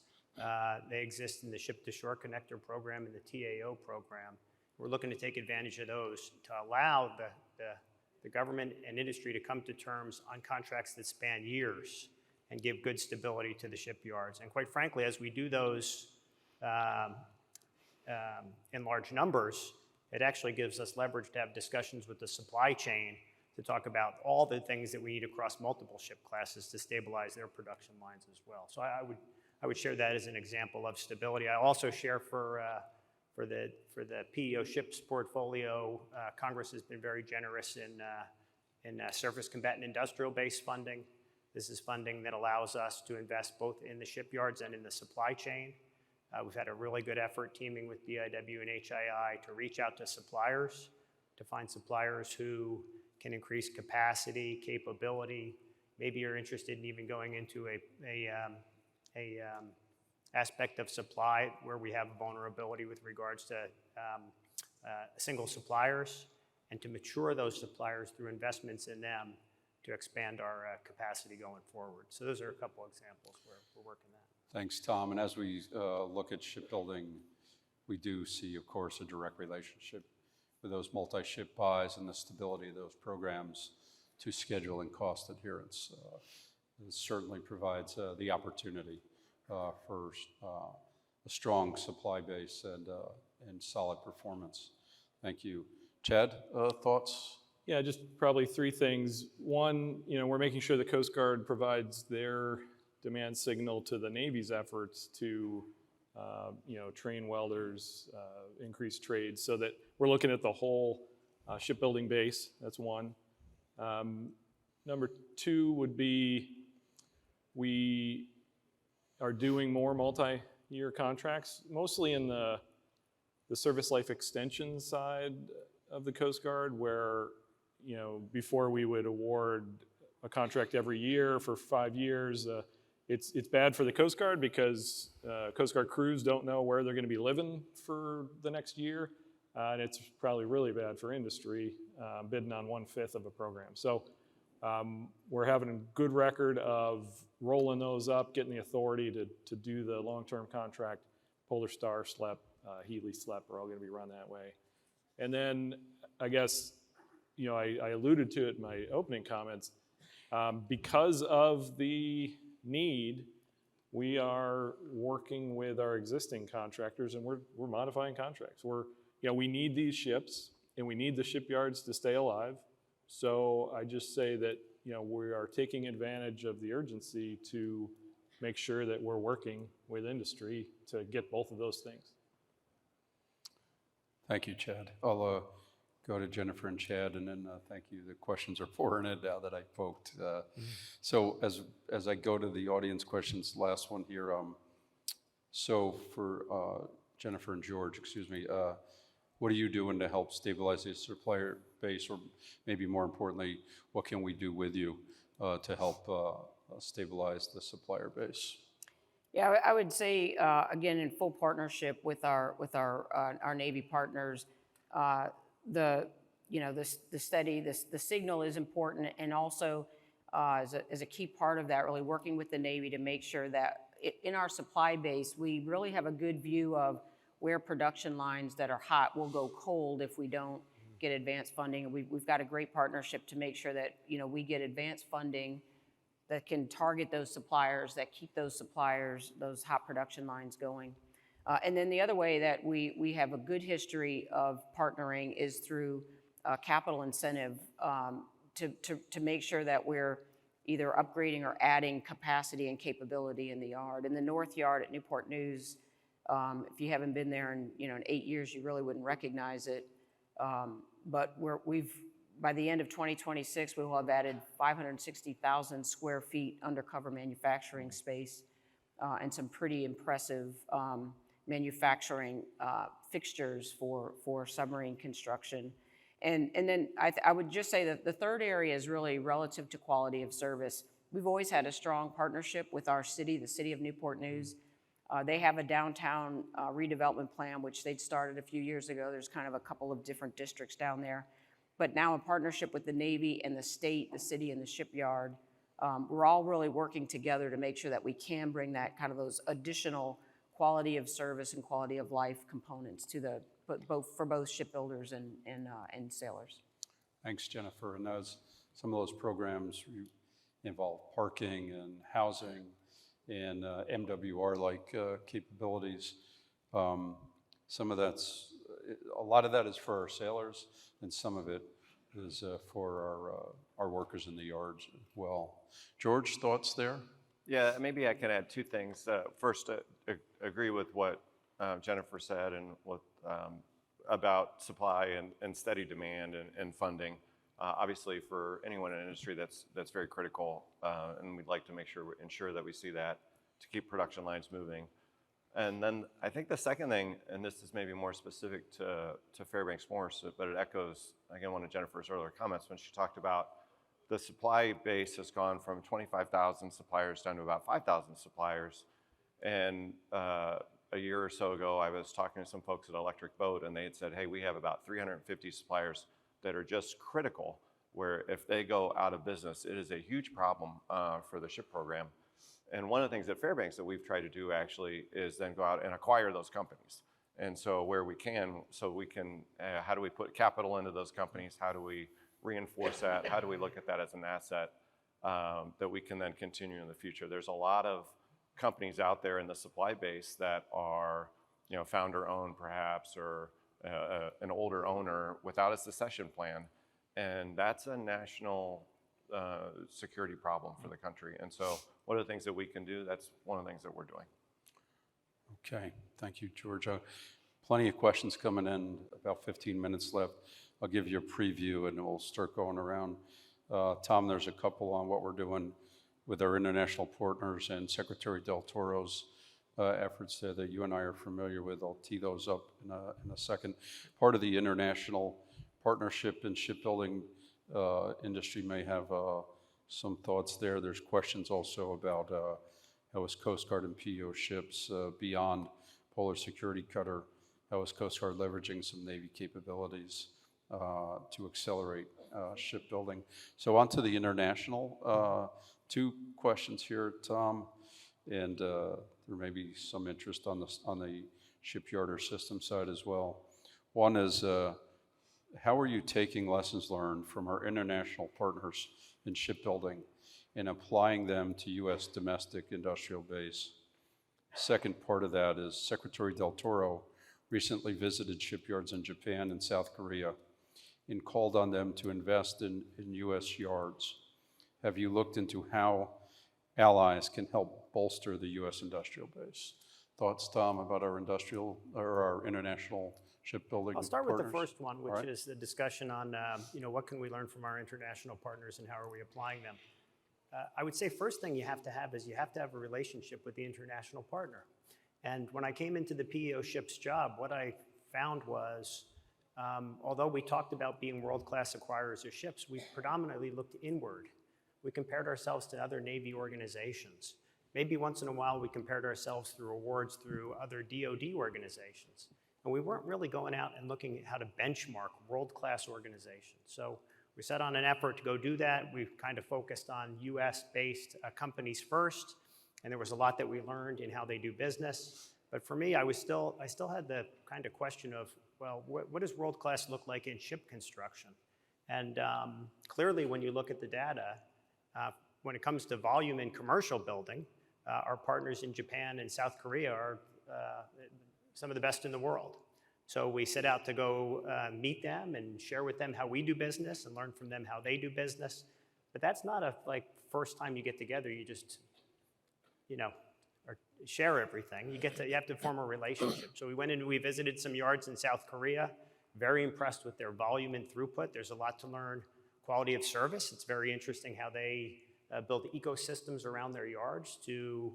They exist in the Ship-to-Shore Connector program and the TAO program. We're looking to take advantage of those to allow the government and industry to come to terms on contracts that span years and give good stability to the shipyards. And quite frankly, as we do those in large numbers, it actually gives us leverage to have discussions with the supply chain to talk about all the things that we need across multiple ship classes to stabilize their production lines as well. So I would share that as an example of stability. I also share for the PEO ships portfolio, Congress has been very generous in surface combatant industrial base funding. This is funding that allows us to invest both in the shipyards and in the supply chain. We've had a really good effort teaming with BIW and HII to reach out to suppliers, to find suppliers who can increase capacity, capability. Maybe you're interested in even going into a aspect of supply where we have vulnerability with regards to single suppliers, and to mature those suppliers through investments in them to expand our capacity going forward. So those are a couple examples where we're working that. Thanks, Tom. And as we look at shipbuilding, we do see, of course, a direct relationship with those multi-ship buys and the stability of those programs to schedule and cost adherence. It certainly provides the opportunity for a strong supply base and solid performance. Thank you. Chad, thoughts? Yeah, just probably three things. One, we're making sure the Coast Guard provides their demand signal to the Navy's efforts to, train welders, increase trades, so that we're looking at the whole shipbuilding base. That's one. Number two would be we are doing more multi-year contracts, mostly in the service life extension side of the Coast Guard, where before we would award a contract every year for 5 years. It's bad for the Coast Guard because Coast Guard crews don't know where they're going to be living for the next year. And it's probably really bad for industry bidding on 1/5 of a program. So we're having a good record of rolling those up, getting the authority to do the long-term contract. Polar Star, SLEP, Healy, SLEP are all going to be run that way. And then I guess, I alluded to it in my opening comments. Because of the need, we are working with our existing contractors, and we're modifying contracts. We need these ships, and we need the shipyards to stay alive. So I just say that we are taking advantage of the urgency to make sure that we're working with industry to get both of those things. Thank you, Chad. I'll go to Jennifer and Chad, and then thank you. The questions are pouring in now that I poked. So as I go to the audience questions, last one here. So for Jennifer and George, what are you doing to help stabilize the supplier base, or maybe more importantly, what can we do with you to help stabilize the supplier base? Yeah, I would say, again, in full partnership with our Navy partners, the signal is important, and also as a key part of that, really working with the Navy to make sure that in our supply base, we really have a good view of where production lines that are hot will go cold if we don't get advanced funding. And we've got a great partnership to make sure that we get advanced funding that can target those suppliers, that keep those suppliers, those hot production lines going. And then the other way that we have a good history of partnering is through capital incentive to make sure that we're either upgrading or adding capacity and capability in the yard. In the North Yard at Newport News, if you haven't been there in 8 years, you really wouldn't recognize it. But by the end of 2026, we will have added 560,000 square feet undercover manufacturing space and some pretty impressive manufacturing fixtures for submarine construction. And then I would just say that the third area is really relative to quality of service. We've always had a strong partnership with our city, the city of Newport News. They have a downtown redevelopment plan, which they'd started a few years ago. There's kind of a couple of different districts down there. But now in partnership with the Navy and the state, the city and the shipyard, we're all really working together to make sure that we can bring that kind of those additional quality of service and quality of life components to both shipbuilders and sailors. Thanks, Jennifer. And as some of those programs involve parking and housing and MWR-like capabilities, a lot of that is for our sailors, and some of it is for our workers in the yards as well. George, thoughts there? Yeah, maybe I can add two things. First, agree with what Jennifer said and about supply and steady demand and funding. Obviously, for anyone in the industry, that's very critical, and we'd like to ensure that we see that to keep production lines moving. And then I think the second thing, and this is maybe more specific to Fairbanks Morse, but it echoes, again, one of Jennifer's earlier comments when she talked about the supply base has gone from 25,000 suppliers down to about 5,000 suppliers. And a year or so ago, I was talking to some folks at Electric Boat, and they had said, hey, we have about 350 suppliers that are just critical, where if they go out of business, it is a huge problem for the ship program. And one of the things at Fairbanks that we've tried to do actually is then go out and acquire those companies. And so where we can, how do we put capital into those companies? How do we reinforce that? How do we look at that as an asset that we can then continue in the future? There's a lot of companies out there in the supply base that are, founder-owned perhaps, or an older owner without a succession plan. And that's a national security problem for the country. And so what are the things that we can do? That's one of the things that we're doing. Okay, thank you, George. Plenty of questions coming in, about 15 minutes left. I'll give you a preview and we'll start going around. Tom, there's a couple on what we're doing with our international partners and Secretary Del Toro's efforts there that you and I are familiar with. I'll tee those up in a second. Part of the international partnership in shipbuilding industry may have some thoughts there. There's questions also about how is Coast Guard and PO ships beyond Polar Security Cutter? How is Coast Guard leveraging some Navy capabilities to accelerate shipbuilding? So on to the international. Two questions here, Tom, and there may be some interest on the shipyard or system side as well. One is, how are you taking lessons learned from our international partners in shipbuilding and applying them to U.S. domestic industrial base? Second part of that is Secretary Del Toro recently visited shipyards in Japan and South Korea and called on them to invest in U.S. yards. Have you looked into how allies can help bolster the U.S. industrial base? Thoughts, Tom, about our industrial or our international shipbuilding I'll start partners? with the first one, which All right. is the discussion on what can we learn from our international partners and how are we applying them. I would say first thing you have to have is you have to have a relationship with the international partner. And when I came into the PEO ships job, what I found was, although we talked about being world-class acquirers of ships, we predominantly looked inward. We compared ourselves to other Navy organizations. Maybe once in a while we compared ourselves through awards through other DoD organizations. And we weren't really going out and looking at how to benchmark world-class organizations. So we set on an effort to go do that. We've kind of focused on US-based companies first, and there was a lot that we learned in how they do business. But for me, I still had the kind of question of, well, what does world-class look like in ship construction? And clearly, when you look at the data, when it comes to volume in commercial building, our partners in Japan and South Korea are some of the best in the world. So we set out to go meet them and share with them how we do business and learn from them how they do business. But that's not a first time you get together, you just, or share everything. You have to form a relationship. So we went in and we visited some yards in South Korea, very impressed with their volume and throughput. There's a lot to learn. Quality of service, it's very interesting how they build ecosystems around their yards to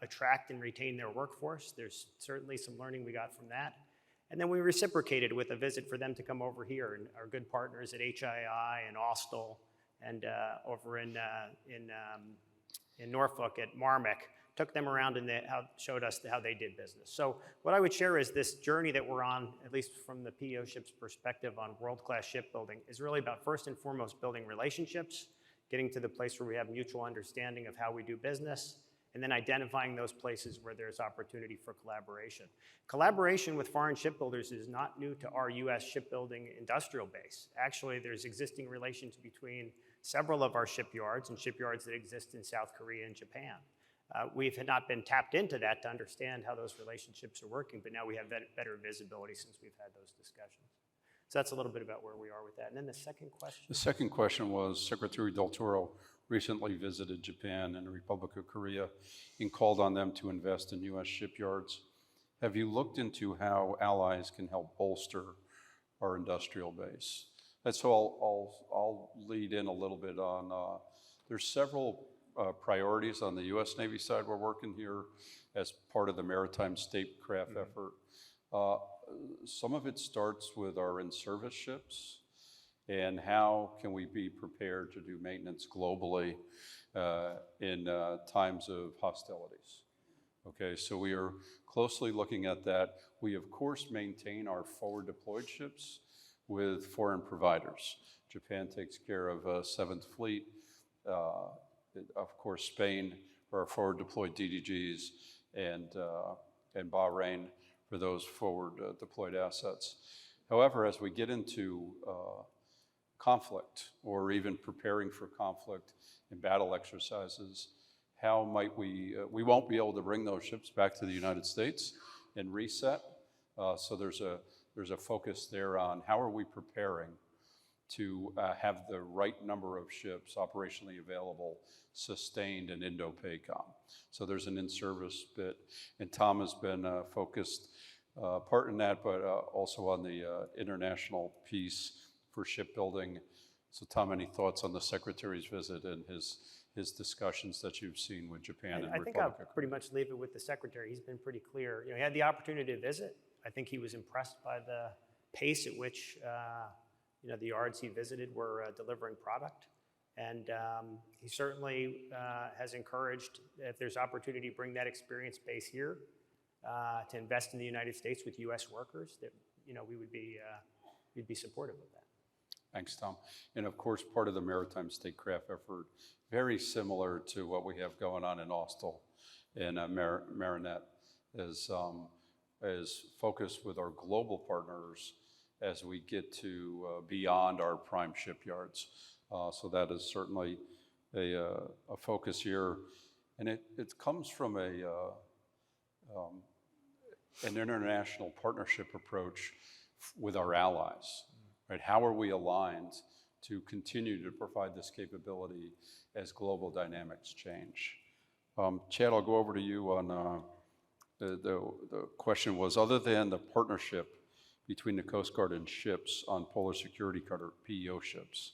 attract and retain their workforce. There's certainly some learning we got from that. And then we reciprocated with a visit for them to come over here, and our good partners at HII and Austal and over in Norfolk at Marmec took them around and showed us how they did business. So what I would share is this journey that we're on, at least from the PEO ship's perspective on world-class shipbuilding, is really about first and foremost building relationships, getting to the place where we have mutual understanding of how we do business, and then identifying those places where there's opportunity for collaboration. Collaboration with foreign shipbuilders is not new to our US shipbuilding industrial base. Actually, there's existing relations between several of our shipyards and shipyards that exist in South Korea and Japan. We've not been tapped into that to understand how those relationships are working, but now we have better visibility since we've had those discussions. So that's a little bit about where we are with that. And then the second question? The second question was, Secretary Del Toro recently visited Japan and the Republic of Korea and called on them to invest in U.S. shipyards. Have you looked into how allies can help bolster our industrial base? That's all I'll lead in a little bit on. There's several priorities on the U.S. Navy side we're working here as part of the maritime statecraft effort. Some of it starts with our in-service ships and how can we be prepared to do maintenance globally in times of hostilities. Okay, so we are closely looking at that. We of course maintain our forward deployed ships with foreign providers. Japan takes care of 7th Fleet, of course Spain for our forward deployed DDGs, and Bahrain for those forward deployed assets. However, as we get into conflict or even preparing for conflict in battle exercises, how might we won't be able to bring those ships back to the United States and reset. So there's a focus there on how are we preparing to have the right number of ships operationally available, sustained in Indo-PACOM. So there's an in-service bit, and Tom has been focused part in that, but also on the international piece for shipbuilding. So Tom, any thoughts on the Secretary's visit and his discussions that you've seen with Japan and I think Republic I'll of pretty Korea? much leave it with the Secretary. He's been pretty clear. You know, he had the opportunity to visit. I think he was impressed by the pace at which you know, the yards he visited were delivering product. And he certainly has encouraged, if there's opportunity, bring that experience base here to invest in the United States with U.S. workers, that, you know, we'd be supportive of that. Thanks, Tom. And of course, part of the maritime statecraft effort, very similar to what we have going on in Austell and Marinette, is focused with our global partners as we get to beyond our prime shipyards. So that is certainly a focus here. And it comes from an international partnership approach with our allies, right? How are we aligned to continue to provide this capability as global dynamics change? Chad, I'll go over to you on the question was, other than the partnership between the Coast Guard and ships on Polar Security Cutter, PEO ships,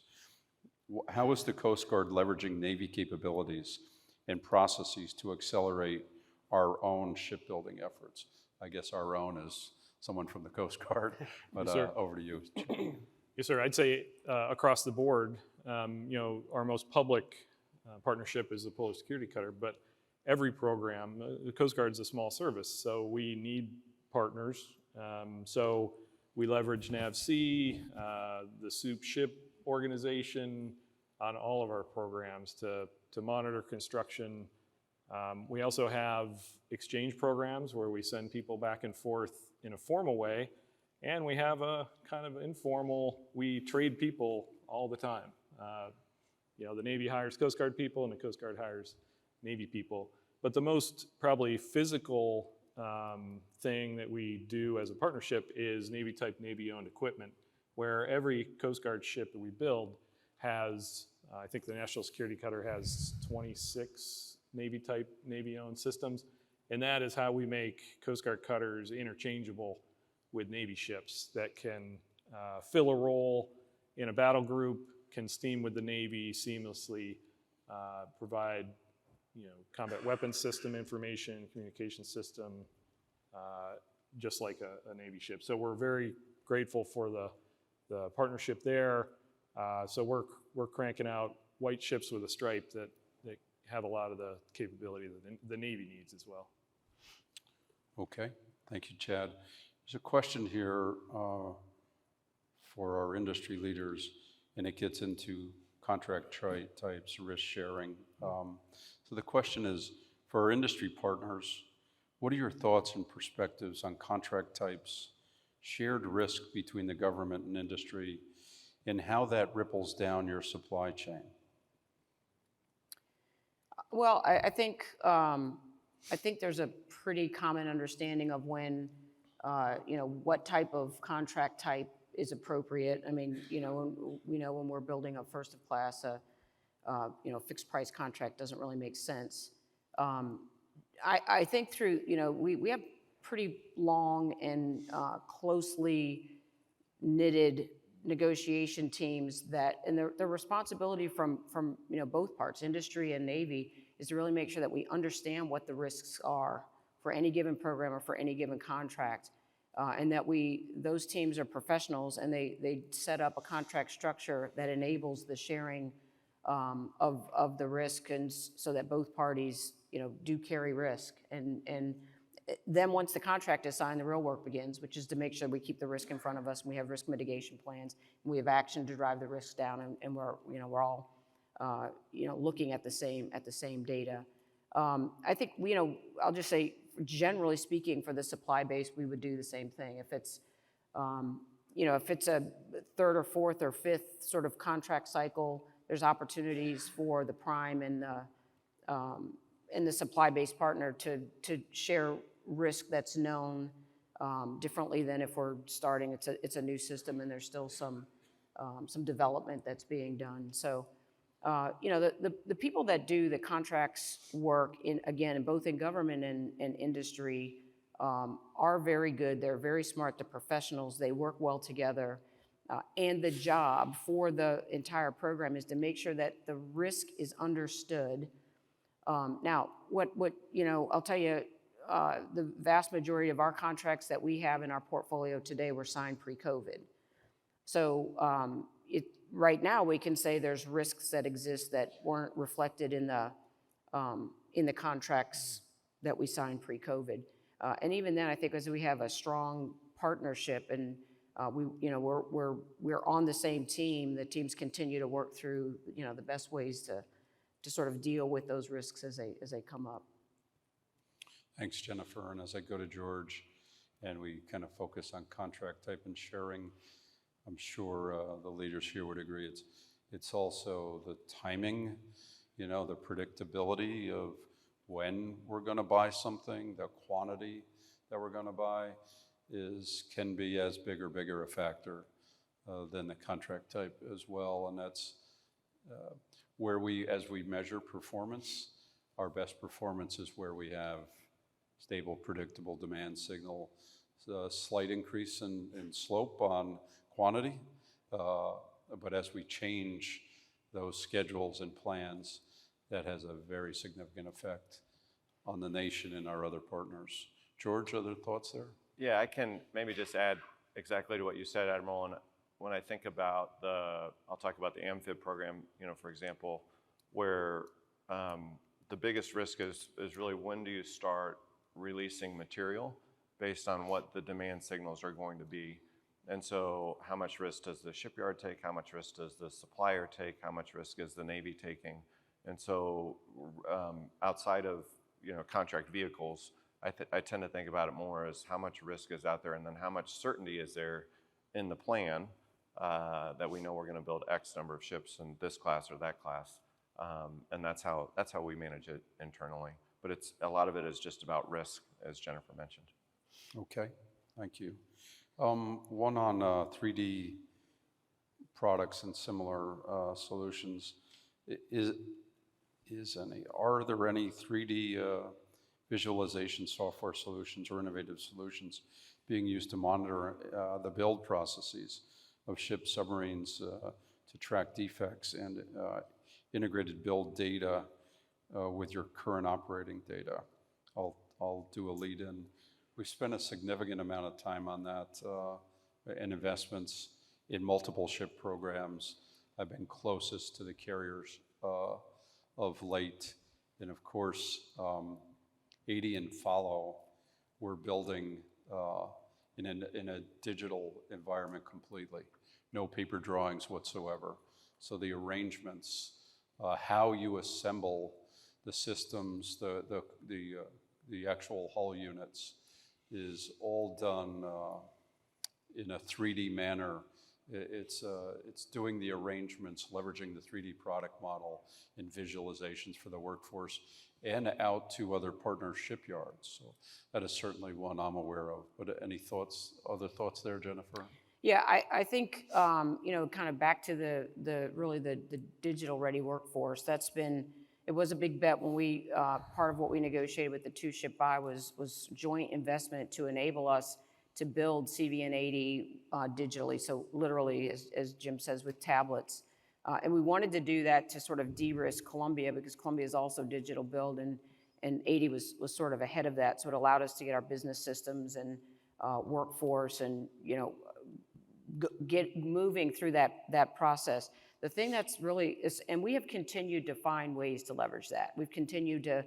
how is the Coast Guard leveraging Navy capabilities and processes to accelerate our own shipbuilding efforts? I guess our own is someone from the Coast Guard, but Yes, sir. over to you. Yes, sir. I'd say across the board, you know, our most public partnership is the Polar Security Cutter, but every program, the Coast Guard's a small service, so we need partners. So we leverage NAVSEA, the SOUP ship organization on all of our programs to monitor construction. We also have exchange programs where we send people back and forth in a formal way, and we have a kind of informal, we trade people all the time. You know, the Navy hires Coast Guard people and the Coast Guard hires Navy people. But the most probably physical thing that we do as a partnership is Navy-type, Navy-owned equipment, where every Coast Guard ship that we build has, I think the National Security Cutter has 26 Navy-type, Navy-owned systems, and that is how we make Coast Guard cutters interchangeable with Navy ships that can fill a role in a battle group, can steam with the Navy seamlessly, provide, you know, combat weapons system information, communication system, just like a Navy ship. So we're very grateful for the partnership there. So we're cranking out white ships with a stripe that have a lot of the capability that the Navy needs as well. Okay, thank you, Chad. There's a question here for our industry leaders, and it gets into contract types, risk sharing. So the question is, for our industry partners, what are your thoughts and perspectives on contract types, shared risk between the government and industry, and how that ripples down your supply chain? Well, I think there's a pretty common understanding of when, you know, what type of contract type is appropriate. I mean, you know, we know when we're building a first of class, you know, fixed price contract doesn't really make sense. I think through, you know, we have pretty long and closely knitted negotiation teams that, and their responsibility from, you know, both parts, industry and Navy, is to really make sure that we understand what the risks are for any given program or for any given contract, and that those teams are professionals, and they set up a contract structure that enables the sharing of the risk, and so that both parties, you know, do carry risk. And then once the contract is signed, the real work begins, which is to make sure we keep the risk in front of us, and we have risk mitigation plans, and we have action to drive the risks down, and we're all you know, looking at the same data. I think, you know, I'll just say, generally speaking, for the supply base, we would do the same thing. If it's, you know, if it's a third or fourth or fifth sort of contract cycle, there's opportunities for the prime and the supply-based partner to share risk that's known differently than if we're starting. It's a new system, and there's still some some development that's being done. So, you know, the people that do the contracts work in both in government and industry are very good. They're very smart. They're professionals. They work well together. And the job for the entire program is to make sure that the risk is understood. Now, what you know, I'll tell you, the vast majority of our contracts that we have in our portfolio today were signed pre-COVID. So right now we can say there's risks that exist that weren't reflected in the contracts that we signed pre-COVID. And even then, I think as we have a strong partnership and we're on the same team, the teams continue to work through, you know, the best ways to sort of deal with those risks as they come up. Thanks, Jennifer. And as I go to George and we kind of focus on contract type and sharing, I'm sure the leaders here would agree. It's also the timing, you know, the predictability of when we're going to buy something, the quantity that we're going to buy can be as big or bigger a factor than the contract type as well. And that's where as we measure performance, our best performance is where we have stable, predictable demand signal, a slight increase in slope on quantity, but as we change those schedules and plans, that has a very significant effect on the nation and our other partners. George, other thoughts there? Yeah, I can maybe just add exactly to what you said, Admiral. And when I think about I'll talk about the AMPHIB program, you know, for example, where the biggest risk is really when do you start releasing material based on what the demand signals are going to be. And so how much risk does the shipyard take? How much risk does the supplier take? How much risk is the Navy taking? And so outside of, you know, contract vehicles, I tend to think about it more as how much risk is out there and then how much certainty is there in the plan that we know we're going to build X number of ships in this class or that class. And that's how we manage it internally. But a lot of it is just about risk, as Jennifer mentioned. Okay, thank you. One on 3D products and similar solutions. Are there any 3D visualization software solutions or innovative solutions being used to monitor the build processes of ships, submarines, to track defects and integrated build data with your current operating data? I'll do a lead in. We've spent a significant amount of time on that and investments in multiple ship programs. I've been closest to the carriers of late. And of course, 80 and follow, we're building in a digital environment completely. No paper drawings whatsoever. So the arrangements, how you assemble the systems, the actual hull units, is all done in a 3D manner. It's doing the arrangements, leveraging the 3D product model and visualizations for the workforce and out to other partner shipyards. So that is certainly one I'm aware of. But any thoughts, other thoughts there, Jennifer? Yeah, I think, you know, kind of back to the digital ready workforce, it was a big bet when we, part of what we negotiated with the 2-ship buy was joint investment to enable us to build CVN 80 digitally, so literally, as Jim says, with tablets. And we wanted to do that to sort of de-risk Columbia because Columbia is also digital build, and 80 was sort of ahead of that, so it allowed us to get our business systems and workforce and, you know, get moving through that process. The thing that's really, and we have continued to find ways to leverage that. We've continued to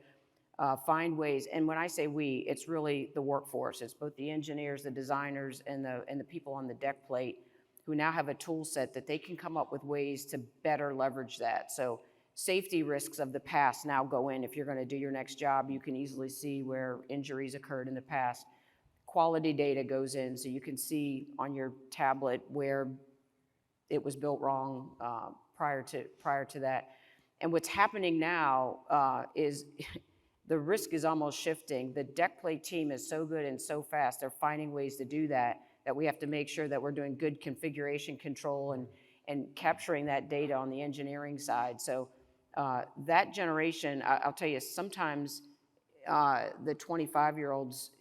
find ways, and when I say we, it's really the workforce. It's both the engineers, the designers, and the people on the deck plate who now have a tool set that they can come up with ways to better leverage that. So safety risks of the past now go in. If you're going to do your next job, you can easily see where injuries occurred in the past. Quality data goes in, so you can see on your tablet where it was built wrong prior to that. And what's happening now is the risk is almost shifting. The deck plate team is so good and so fast. They're finding ways to do that we have to make sure that we're doing good configuration control and capturing that data on the engineering side. So that generation, I'll tell you, sometimes the 25-year-olds,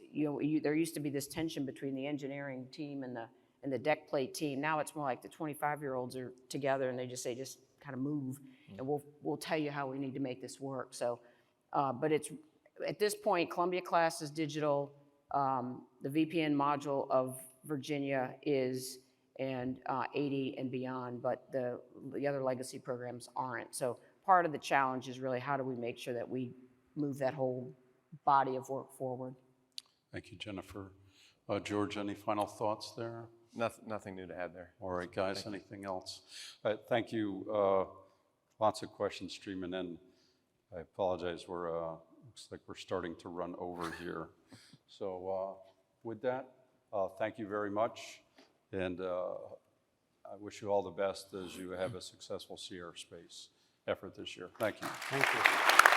there used to be this tension between the engineering team and the deck plate team. Now it's more like the 25-year-olds are together and they just say, just kind of move, and we'll tell you how we need to make this work. So, but it's, at this point, Columbia class is digital. The VPN module of Virginia is, and 80 and beyond, but the other legacy programs aren't. So part of the challenge is really how do we make sure that we move that whole body of work forward. Thank you, Jennifer. George, any final thoughts there? Nothing new to add there. All right, guys, anything else? Thank you. Lots of questions streaming in. I apologize, looks like we're starting to run over here. So with that, thank you very much. And I wish you all the best as you have a successful Sea Air Space effort this year. Thank you. Thank you.